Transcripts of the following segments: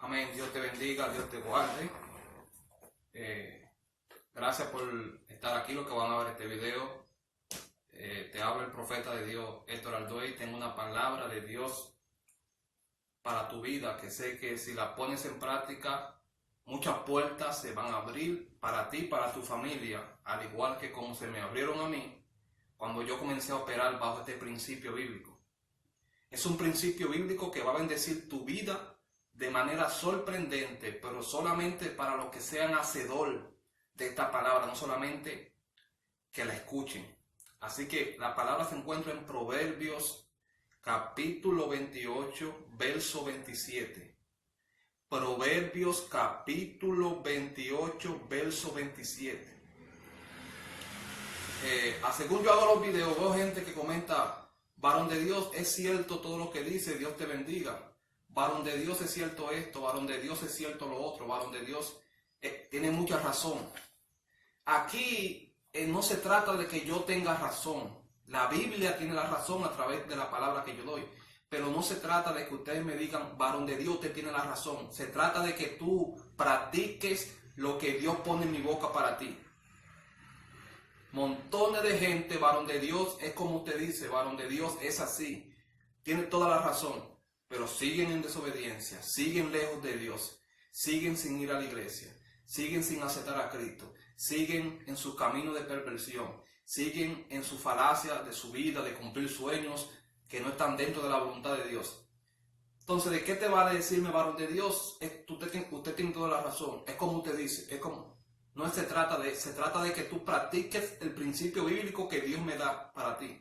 Amén. Dios te bendiga, Dios te guarde. Gracias por estar aquí, los que van a ver este video. Te habla el profeta de Dios, Héctor Aldoy. Tengo una palabra de Dios para tu vida, que sé que si la pones en práctica, muchas puertas se van a abrir para ti, para tu familia, al igual que como se me abrieron a mí cuando yo comencé a operar bajo este principio bíblico. Es un principio bíblico que va a bendecir tu vida de manera sorprendente, pero solamente para los que sean hacedor de esta palabra, no solamente que la escuchen. Así que la palabra se encuentra en Proverbios capítulo 28, verso 27. Proverbios capítulo 28, verso 27. Según yo hago los videos, veo gente que comenta: varón de Dios, es cierto todo lo que dice, Dios te bendiga. Varón de Dios, es cierto esto, varón de Dios, es cierto lo otro, varón de Dios tiene mucha razón. Aquí no se trata de que yo tenga razón. La Biblia tiene la razón a través de la palabra que yo doy. Pero no se trata de que ustedes me digan: varón de Dios, usted tiene la razón. Se trata de que tú practiques lo que Dios pone en mi boca para ti. Montones de gente, varón de Dios, es como usted dice, varón de Dios es así. Tiene toda la razón. Pero siguen en desobediencia, siguen lejos de Dios, siguen sin ir a la iglesia, siguen sin aceptar a Cristo, siguen en su camino de perversión, siguen en su falacia de su vida, de cumplir sueños que no están dentro de la voluntad de Dios. Entonces, ¿de qué te vale decirme varón de Dios? Usted tiene toda la razón. Es como usted dice, se trata de que tú practiques el principio bíblico que Dios me da para ti.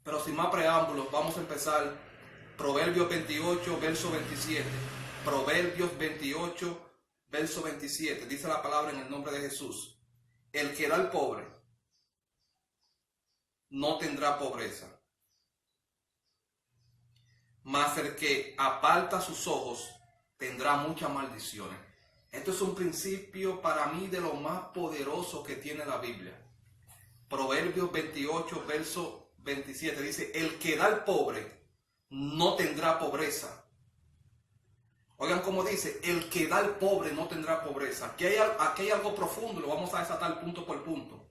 Pero sin más preámbulos, vamos a empezar. Proverbios 28, verso 27. Proverbios 28, verso 27. Dice la palabra en el nombre de Jesús: el que da al pobre no tendrá pobreza, mas el que aparta sus ojos tendrá muchas maldiciones. Esto es un principio para mí de lo más poderoso que tiene la Biblia. Proverbios 28, verso 27 dice: el que da al pobre no tendrá pobreza. Oigan cómo dice: el que da al pobre no tendrá pobreza. Aquí hay algo profundo, lo vamos a desatar punto por punto.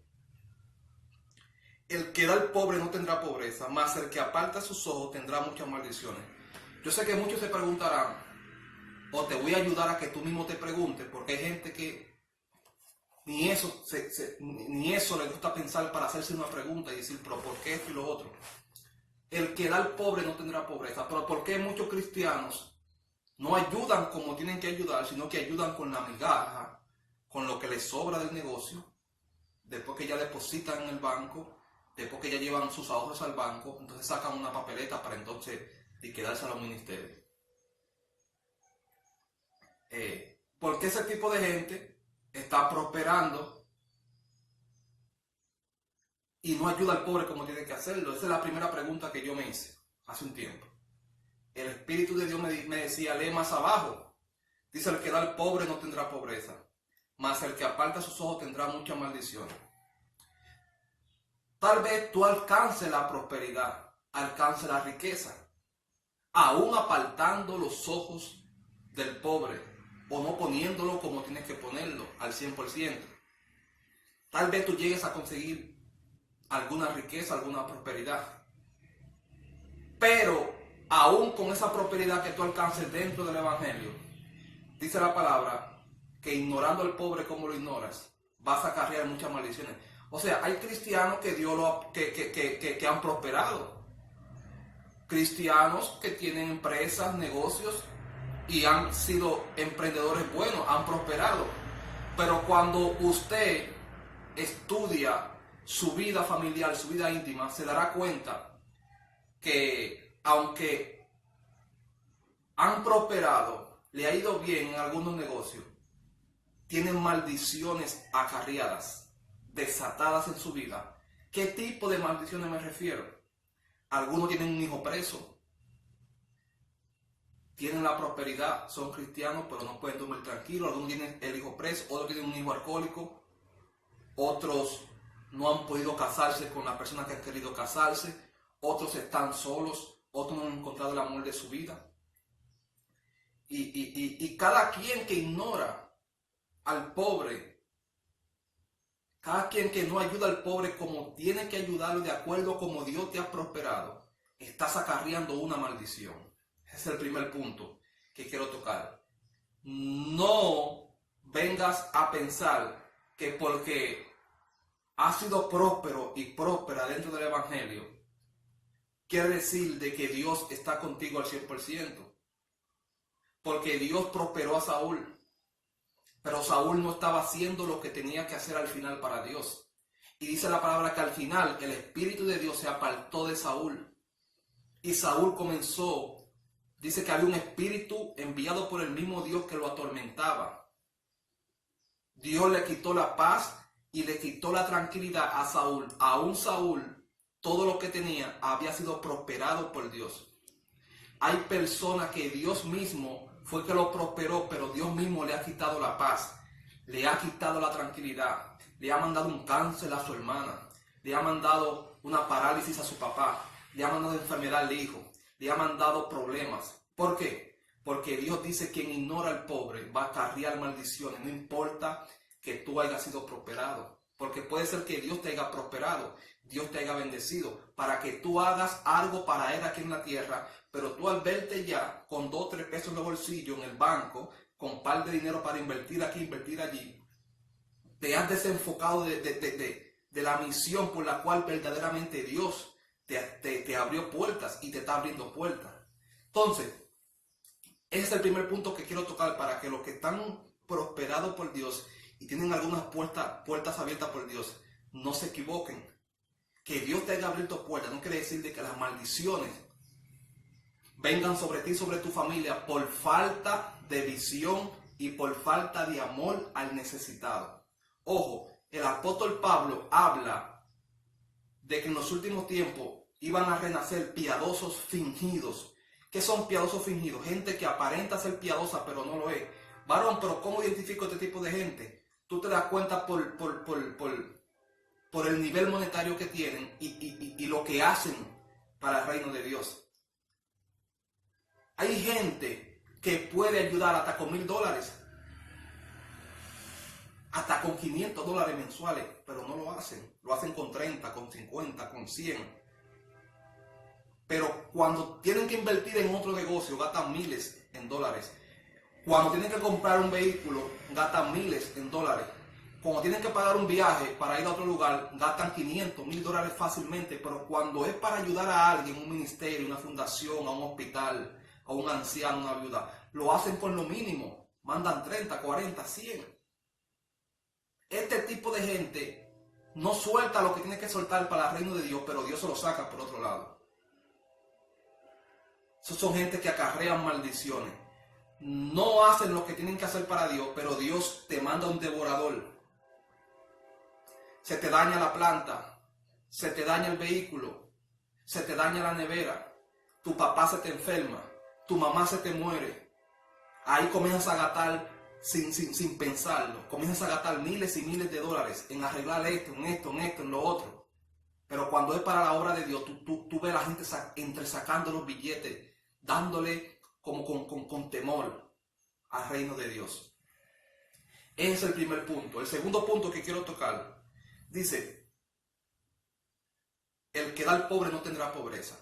El que da al pobre no tendrá pobreza, mas el que aparta sus ojos tendrá muchas maldiciones. Yo sé que muchos se preguntarán, o te voy a ayudar a que tú mismo te preguntes, porque hay gente que ni eso le gusta pensar para hacerse una pregunta y decir: pero ¿por qué esto y lo otro? El que da al pobre no tendrá pobreza. Pero ¿por qué muchos cristianos no ayudan como tienen que ayudar, sino que ayudan con la migaja, con lo que les sobra del negocio, después que ya depositan en el banco, después que ya llevan sus ahorros al banco, entonces sacan una papeleta para entonces quedarse a los ministerios? ¿Por qué ese tipo de gente está prosperando y no ayuda al pobre como tiene que hacerlo? Esa es la primera pregunta que yo me hice hace un tiempo. El Espíritu de Dios me decía: lee más abajo. Dice: el que da al pobre no tendrá pobreza, mas el que aparta sus ojos tendrá muchas maldiciones. Tal vez tú alcances la prosperidad, alcances la riqueza, aún apartando los ojos del pobre, o no poniéndolo como tienes que ponerlo al 100%. Tal vez tú llegues a conseguir alguna riqueza, alguna prosperidad. Pero aún con esa prosperidad que tú alcances dentro del Evangelio, dice la palabra que ignorando al pobre como lo ignoras, vas a acarrear muchas maldiciones. O sea, hay cristianos que que han prosperado. Cristianos que tienen empresas, negocios, y han sido emprendedores buenos, han prosperado. Pero cuando usted estudia su vida familiar, su vida íntima, se dará cuenta que aunque han prosperado, le ha ido bien en algunos negocios, tienen maldiciones acarreadas, desatadas en su vida. ¿Qué tipo de maldiciones me refiero? Algunos tienen un hijo preso, tienen la prosperidad, son cristianos, pero no pueden dormir tranquilos. Algunos tienen el hijo preso, otros tienen un hijo alcohólico, otros no han podido casarse con la persona que han querido casarse, otros están solos, otros no han encontrado el amor de su vida. Y cada quien que ignora al pobre, cada quien que no ayuda al pobre como tiene que ayudarlo de acuerdo a como Dios te ha prosperado, estás acarreando una maldición. Ese es el primer punto que quiero tocar. No vengas a pensar que porque has sido próspero y próspera dentro del Evangelio, quiere decir de que Dios está contigo al 100%. Porque Dios prosperó a Saúl, pero Saúl no estaba haciendo lo que tenía que hacer al final para Dios. Y dice la palabra que al final el Espíritu de Dios se apartó de Saúl. Y Saúl comenzó, dice que había un espíritu enviado por el mismo Dios que lo atormentaba. Dios le quitó la paz y le quitó la tranquilidad a Saúl. Aún Saúl, todo lo que tenía había sido prosperado por Dios. Hay personas que Dios mismo fue que lo prosperó, pero Dios mismo le ha quitado la paz, le ha quitado la tranquilidad, le ha mandado un cáncer a su hermana, le ha mandado una parálisis a su papá, le ha mandado enfermedad al hijo, le ha mandado problemas. ¿Por qué? Porque Dios dice que quien ignora al pobre va a acarrear maldiciones, no importa que tú hayas sido prosperado. Porque puede ser que Dios te haya prosperado, Dios te haya bendecido, para que tú hagas algo para Él aquí en la tierra, pero tú al verte ya con 2 o 3 pesos en el bolsillo, en el banco, con un par de dinero para invertir aquí, invertir allí, te has desenfocado de la misión por la cual verdaderamente Dios te abrió puertas y te está abriendo puertas. Entonces, ese es el primer punto que quiero tocar para que los que están prosperados por Dios y tienen algunas puertas abiertas por Dios, no se equivoquen. Que Dios te haya abierto puertas no quiere decir de que las maldiciones vengan sobre ti y sobre tu familia por falta de visión y por falta de amor al necesitado. Ojo, el apóstol Pablo habla de que en los últimos tiempos iban a renacer piadosos fingidos. ¿Qué son piadosos fingidos? Gente que aparenta ser piadosa pero no lo es. Varón, pero ¿cómo identifico este tipo de gente? Tú te das cuenta por el nivel monetario que tienen y lo que hacen para el reino de Dios. Hay gente que puede ayudar hasta con $1,000, hasta con $500 mensuales, pero no lo hacen. Lo hacen con 30, con 50, con 100. Pero cuando tienen que invertir en otro negocio, gastan miles en dólares. Cuando tienen que comprar un vehículo, gastan miles en dólares. Cuando tienen que pagar un viaje para ir a otro lugar, gastan $500, $1,000 fácilmente. Pero cuando es para ayudar a alguien, un ministerio, una fundación, a un hospital, a un anciano, una viuda, lo hacen con lo mínimo. Mandan 30, 40, 100. Este tipo de gente no suelta lo que tiene que soltar para el reino de Dios, pero Dios se lo saca por otro lado. Esos son gente que acarrean maldiciones. No hacen lo que tienen que hacer para Dios, pero Dios te manda un devorador. Se te daña la planta, se te daña el vehículo, se te daña la nevera, tu papá se te enferma, tu mamá se te muere. Ahí comienzas a gastar sin pensarlo. Comienzas a gastar miles y miles de dólares en arreglar esto, en lo otro. Pero cuando es para la obra de Dios, tú ves a la gente entresacando los billetes, dándole como con temor al reino de Dios. Ese es el primer punto. El segundo punto que quiero tocar, dice, el que da al pobre no tendrá pobreza.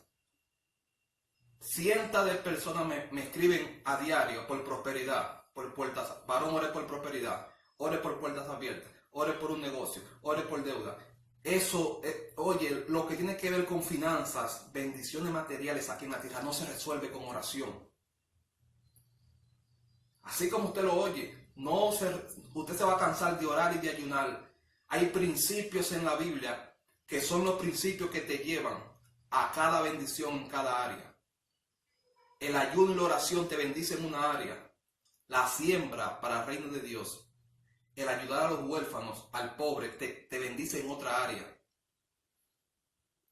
Cientos de personas me escriben a diario por prosperidad, por puertas. Varón, ore por prosperidad, ore por puertas abiertas, ore por un negocio, ore por deuda. Eso, oye, lo que tiene que ver con finanzas, bendiciones materiales aquí en la tierra, no se resuelve con oración. Así como usted lo oye, usted se va a cansar de orar y de ayunar. Hay principios en la Biblia que son los principios que te llevan a cada bendición en cada área. El ayuno y la oración te bendicen en una área. La siembra para el reino de Dios. El ayudar a los huérfanos, al pobre, te bendice en otra área.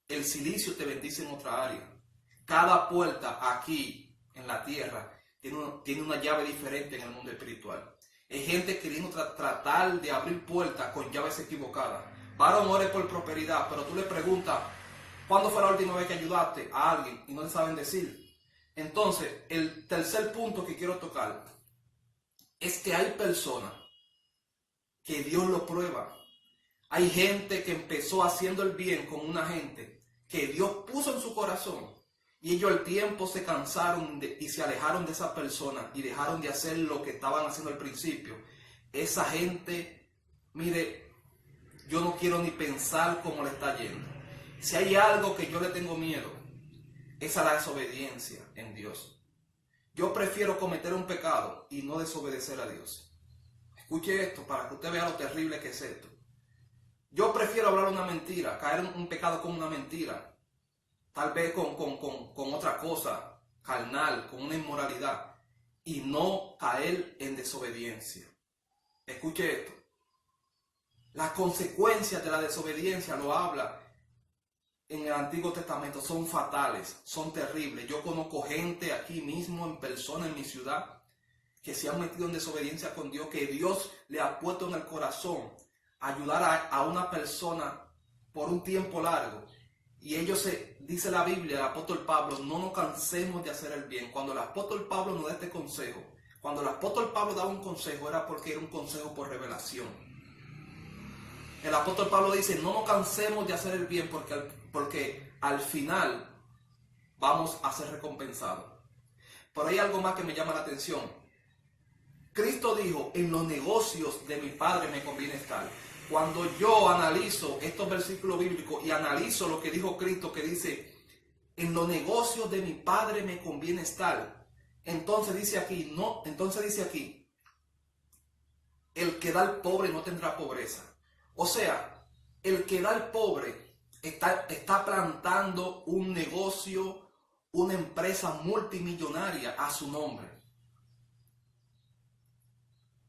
El silicio te bendice en otra área. Cada puerta aquí en la tierra tiene una llave diferente en el mundo espiritual. Hay gente queriendo tratar de abrir puertas con llaves equivocadas. Varón, ore por prosperidad, pero tú le preguntas, ¿cuándo fue la última vez que ayudaste a alguien? Y no le saben decir. Entonces, el tercer punto que quiero tocar es que hay personas que Dios lo prueba. Hay gente que empezó haciendo el bien con una gente que Dios puso en su corazón y ellos al tiempo se cansaron y se alejaron de esa persona y dejaron de hacer lo que estaban haciendo al principio. Esa gente, mire, yo no quiero ni pensar cómo le está yendo. Si hay algo que yo le tengo miedo, es a la desobediencia en Dios. Yo prefiero cometer un pecado y no desobedecer a Dios. Escuche esto para que usted vea lo terrible que es esto. Yo prefiero hablar una mentira, caer en un pecado con una mentira, tal vez con otra cosa carnal, con una inmoralidad, y no caer en desobediencia. Escuche esto. Las consecuencias de la desobediencia, lo habla en el Antiguo Testamento, son fatales, son terribles. Yo conozco gente aquí mismo en persona en mi ciudad que se han metido en desobediencia con Dios, que Dios le ha puesto en el corazón ayudar a una persona por un tiempo largo. Y ellos, dice la Biblia, el apóstol Pablo, no nos cansemos de hacer el bien. Cuando el apóstol Pablo nos da este consejo, cuando el apóstol Pablo daba un consejo, era porque era un consejo por revelación. El apóstol Pablo dice, no nos cansemos de hacer el bien porque al final vamos a ser recompensados. Pero hay algo más que me llama la atención. Cristo dijo, en los negocios de mi Padre me conviene estar. Cuando yo analizo estos versículos bíblicos y analizo lo que dijo Cristo, que dice, en los negocios de mi Padre me conviene estar. Entonces dice aquí, el que da al pobre no tendrá pobreza. O sea, el que da al pobre está plantando un negocio, una empresa multimillonaria a su nombre.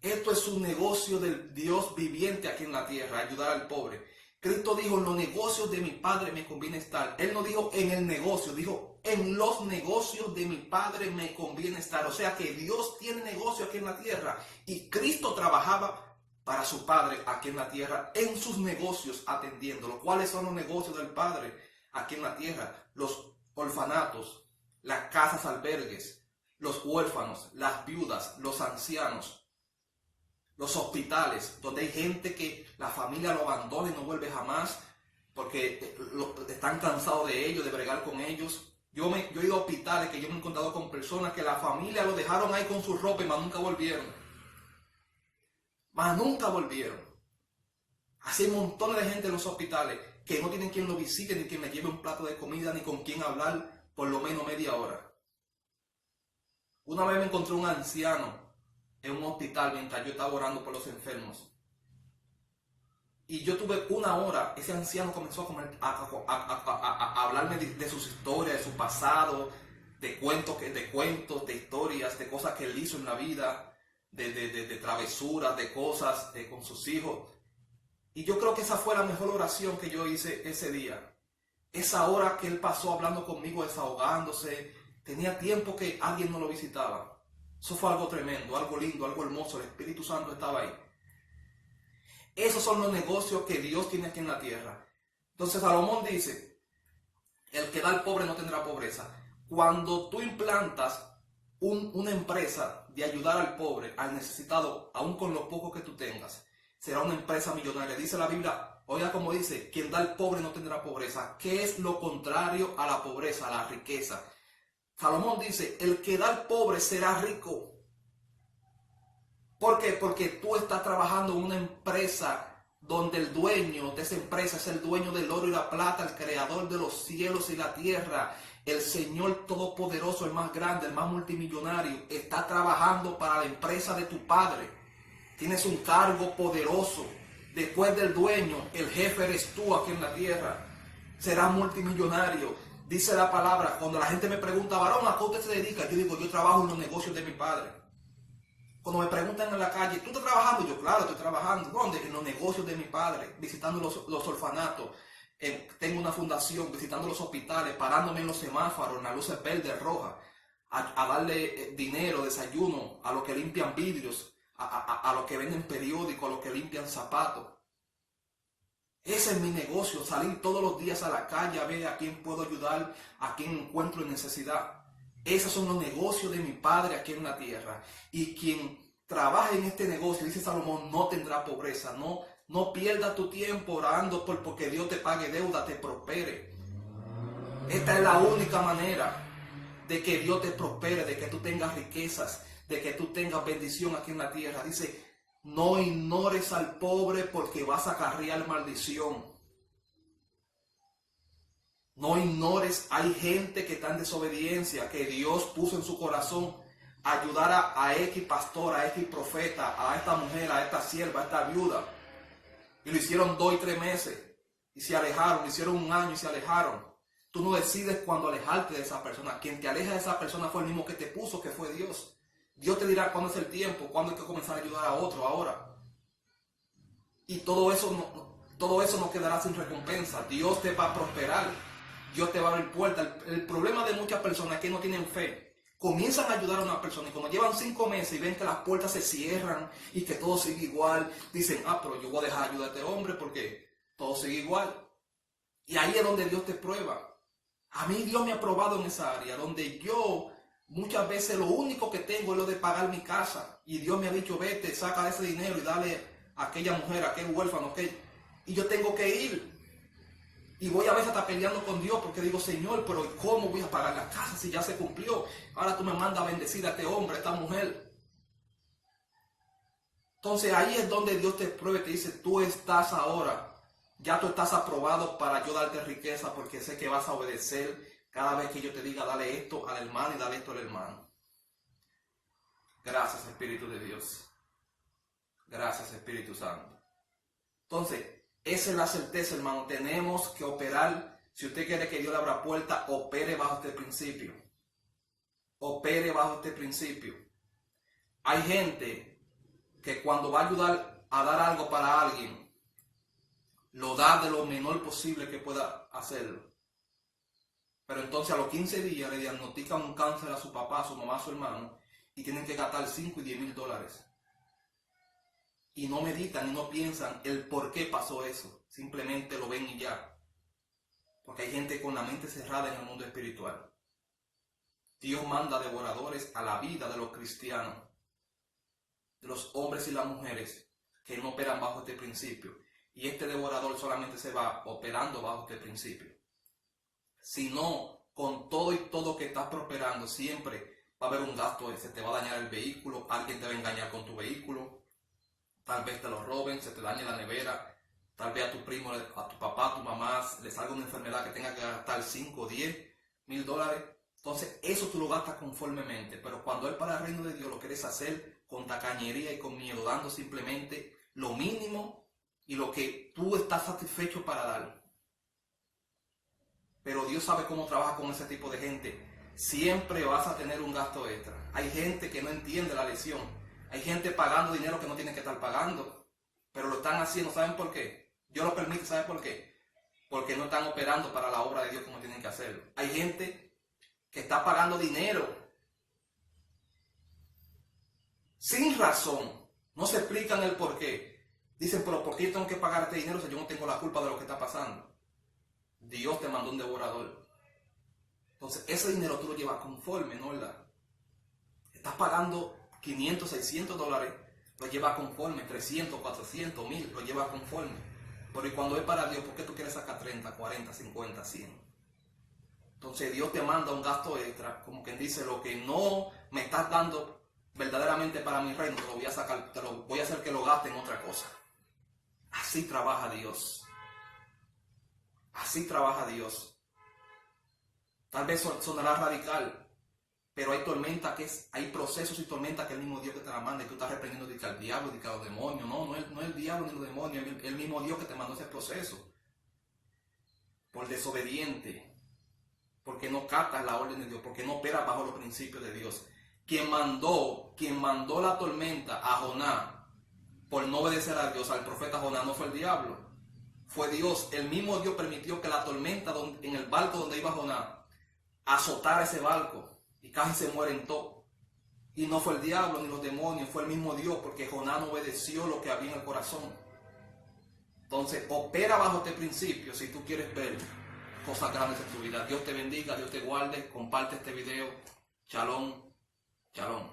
Esto es un negocio del Dios viviente aquí en la tierra, ayudar al pobre. Cristo dijo, en los negocios de mi Padre me conviene estar. Él no dijo en el negocio, dijo en los negocios de mi Padre me conviene estar. O sea que Dios tiene negocio aquí en la tierra y Cristo trabajaba para su Padre aquí en la tierra, en sus negocios atendiéndolo. ¿Cuáles son los negocios del Padre aquí en la tierra? Los orfanatos, las casas albergues, los huérfanos, las viudas, los ancianos, los hospitales, donde hay gente que la familia lo abandona y no vuelve jamás porque están cansados de ellos, de bregar con ellos. Yo he ido a hospitales que yo me he encontrado con personas que la familia lo dejaron ahí con su ropa y más nunca volvieron. Así hay montones de gente en los hospitales que no tienen quien lo visite, ni quien le lleve un plato de comida, ni con quien hablar por lo menos media hora. Una vez me encontré un anciano en un hospital mientras yo estaba orando por los enfermos. Y yo tuve una hora, ese anciano comenzó a hablarme de sus historias, de su pasado, de cuentos, de historias, de cosas que él hizo en la vida, de travesuras, de cosas con sus hijos. Y yo creo que esa fue la mejor oración que yo hice ese día. Esa hora que él pasó hablando conmigo, desahogándose, tenía tiempo que alguien no lo visitaba. Eso fue algo tremendo, algo lindo, algo hermoso. El Espíritu Santo estaba ahí. Esos son los negocios que Dios tiene aquí en la tierra. Entonces Salomón dice, el que da al pobre no tendrá pobreza. Cuando tú implantas una empresa de ayudar al pobre, al necesitado, aun con lo poco que tú tengas, será una empresa millonaria. Dice la Biblia, oiga como dice, quien da al pobre no tendrá pobreza. ¿Qué es lo contrario a la pobreza, a la riqueza? Salomón dice, el que da al pobre será rico. ¿Por qué? Porque tú estás trabajando en una empresa donde el dueño de esa empresa es el dueño del oro y la plata, el creador de los cielos y la tierra, el Señor todopoderoso, el más grande, el más multimillonario, está trabajando para la empresa de tu padre. Tienes un cargo poderoso. Después del dueño, el jefe eres tú aquí en la tierra. Serás multimillonario. Dice la palabra, cuando la gente me pregunta, varón, ¿a qué usted se dedica? Yo digo, yo trabajo en los negocios de mi padre. Cuando me preguntan en la calle, ¿tú estás trabajando? Yo, claro, estoy trabajando. ¿Dónde? En los negocios de mi padre, visitando los orfanatos. Tengo una fundación, visitando los hospitales, parándome en los semáforos, en las luces verdes, rojas, a darle dinero, desayuno, a los que limpian vidrios, a los que venden periódicos, a los que limpian zapatos. Ese es mi negocio, salir todos los días a la calle a ver a quién puedo ayudar, a quién encuentro en necesidad. Esos son los negocios de mi Padre aquí en la tierra. Y quien trabaja en este negocio, dice Salomón, no tendrá pobreza. No pierdas tu tiempo orando porque Dios te pague deuda, te prospere. Esta es la única manera de que Dios te prospere, de que tú tengas riquezas, de que tú tengas bendición aquí en la tierra. Dice, no ignores al pobre porque vas a acarrear maldición. No ignores, hay gente que está en desobediencia, que Dios puso en su corazón ayudar a X pastor, a X profeta, a esta mujer, a esta sierva, a esta viuda. Y lo hicieron 2 y 3 meses y se alejaron, lo hicieron 1 año y se alejaron. Tú no decides cuándo alejarte de esa persona. Quien te aleja de esa persona fue el mismo que te puso, que fue Dios. Dios te dirá cuándo es el tiempo, cuándo hay que comenzar a ayudar a otro ahora. Y todo eso no quedará sin recompensa. Dios te va a prosperar. Dios te va a abrir puertas. El problema de muchas personas es que no tienen fe. Comienzan a ayudar a una persona y cuando llevan 5 meses y ven que las puertas se cierran y que todo sigue igual, dicen, pero yo voy a dejar ayudar a este hombre porque todo sigue igual. Y ahí es donde Dios te prueba. A mí Dios me ha probado en esa área, donde yo muchas veces lo único que tengo es lo de pagar mi casa. Y Dios me ha dicho, vete, saca ese dinero y dale a aquella mujer, a aquel huérfano, y yo tengo que ir. Y voy a veces hasta peleando con Dios porque digo, Señor, pero ¿cómo voy a pagar la casa si ya se cumplió? Ahora tú me mandas a bendecir a este hombre, a esta mujer. Entonces ahí es donde Dios te prueba y te dice, tú estás ahora, ya tú estás aprobado para yo darte riqueza porque sé que vas a obedecer cada vez que yo te diga, dale esto al hermano y dale esto al hermano. Gracias, Espíritu de Dios. Gracias, Espíritu Santo. Entonces, esa es la certeza, hermano. Tenemos que operar. Si usted quiere que Dios le abra puerta, opere bajo este principio. Opere bajo este principio. Hay gente que cuando va a ayudar a dar algo para alguien, lo da de lo menor posible que pueda hacerlo. Pero entonces a los 15 días le diagnostican un cáncer a su papá, a su mamá, a su hermano, y tienen que gastar 5 y 10 mil dólares. Y no meditan y no piensan el por qué pasó eso. Simplemente lo ven y ya. Porque hay gente con la mente cerrada en el mundo espiritual. Dios manda devoradores a la vida de los cristianos, de los hombres y las mujeres que no operan bajo este principio. Y este devorador solamente se va operando bajo este principio. Si no, con todo y todo que estás prosperando, siempre va a haber un gasto. Se te va a dañar el vehículo, alguien te va a engañar con tu vehículo. Tal vez te lo roben, se te dañe la nevera, tal vez a tu primo, a tu papá, a tu mamá, le salga una enfermedad que tenga que gastar 5 o 10 mil dólares. Entonces eso tú lo gastas conformemente, pero cuando es para el reino de Dios lo quieres hacer con tacañería y con miedo, dando simplemente lo mínimo y lo que tú estás satisfecho para dar. Pero Dios sabe cómo trabaja con ese tipo de gente. Siempre vas a tener un gasto extra. Hay gente que no entiende la lección. Hay gente pagando dinero que no tiene que estar pagando, pero lo están haciendo. ¿Saben por qué? Dios lo permite. ¿Saben por qué? Porque no están operando para la obra de Dios como tienen que hacerlo. Hay gente que está pagando dinero sin razón. No se explican el por qué. Dicen, pero ¿por qué yo tengo que pagar este dinero si yo no tengo la culpa de lo que está pasando? Dios te mandó un devorador. Entonces ese dinero tú lo llevas conforme, ¿no? ¿Verdad? Estás pagando 500, 600 dólares, lo lleva conforme, 300, 400, 1000, lo lleva conforme. Pero y cuando es para Dios, ¿por qué tú quieres sacar 30, 40, 50, 100? Entonces Dios te manda un gasto extra, como quien dice, lo que no me estás dando verdaderamente para mi reino, te lo voy a sacar, te lo voy a hacer que lo gaste en otra cosa. Así trabaja Dios. Así trabaja Dios. Tal vez sonará radical, pero hay tormentas hay procesos y tormentas que el mismo Dios que te la manda y tú estás reprendiendo al diablo, a los demonios. No es el diablo ni los demonios, es el mismo Dios que te mandó ese proceso. Por desobediente, porque no catas la orden de Dios, porque no operas bajo los principios de Dios. Quien mandó la tormenta a Jonás por no obedecer a Dios, al profeta Jonás, no fue el diablo, fue Dios. El mismo Dios permitió que la tormenta en el barco donde iba Jonás azotara ese barco y casi se mueren todos. Y no fue el diablo ni los demonios, fue el mismo Dios, porque Jonás no obedeció lo que había en el corazón. Entonces, opera bajo este principio si tú quieres ver cosas grandes en tu vida. Dios te bendiga, Dios te guarde, comparte este video. Shalom, shalom.